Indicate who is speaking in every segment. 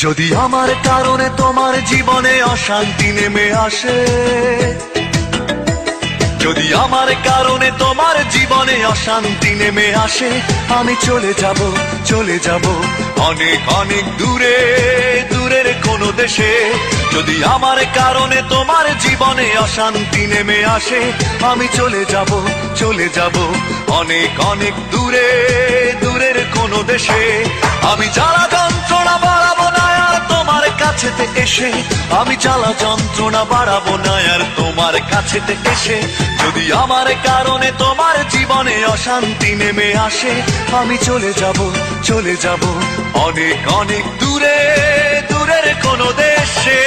Speaker 1: যদি আমার কারণে তোমার জীবনে অশান্তি নেমে আসে, যদি আমার কারণে তোমার জীবনে অশান্তি নেমে আসে, আমি চলে যাব, চলে যাব অনেক অনেক দূরে, দূরের কোনো দেশে। যদি আমার কারণে তোমার জীবনে অশান্তি নেমে আসে, আমি চলে যাব, চলে যাব অনেক অনেক দূরে, দূরের কোনো দেশে। আমি জ্বালা যন্ত্রণা বাড়াবো না আর তোমার কাছেতে এসে, আমি জ্বালা যন্ত্রণা বাড়াবো না আর তোমার কাছেতে এসে। যদি আমার কারণে তোমার জীবনে অশান্তি নেমে আসে, আমি চলে যাব, চলে যাব অনেক অনেক দূরে, দূরের কোনো দেশে।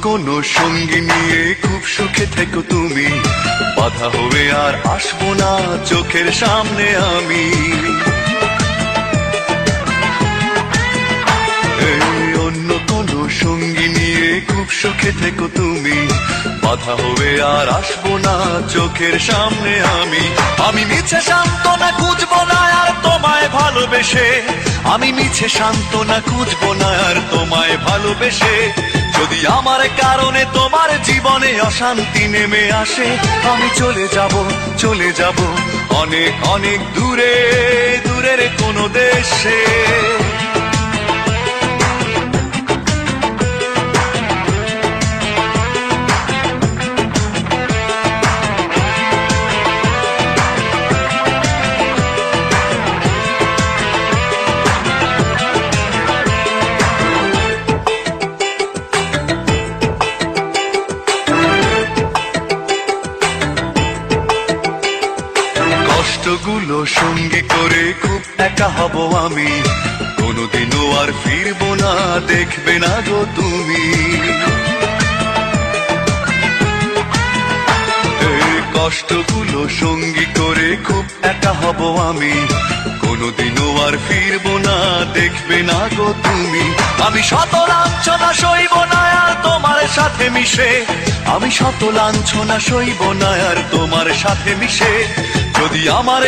Speaker 1: কোনো সঙ্গী নিয়ে খুব সুখে থেকো তুমি, বাধা হবে আর আসবো না চোখের সামনে আমি। অন্য কোনো সঙ্গী নিয়ে খুব সুখে থেকো তুমি, বাধা হবে আর আসবো না চোখের সামনে আমি। আমি মিছে সান্ত্বনা খুঁজবো না আর তোমায় ভালোবেসে, আমি মিছে সান্ত্বনা খুঁজবো না আর তোমায় ভালোবেসে। যদি আমার কারণে তোমার জীবনে অশান্তি নেমে আসে, আমি চলে যাব, চলে যাব অনেক অনেক দূরে, দূরের কোনো দেশে। কষ্টগুলো সঙ্গী করে খুব একা হব আমি, কোনোদিনও আর ফিরবো না, দেখবে না গো তুমি। কষ্টগুলো সঙ্গী করে খুব একা হব আমি, কোনোদিনও আর ফিরবো না, দেখবে না গো তুমি। আমি শত লাঞ্ছনা সইব না আর তোমার সাথে মিশে, আমি শত লাঞ্ছনা সইব না আর তোমার সাথে মিশে। যদি আমার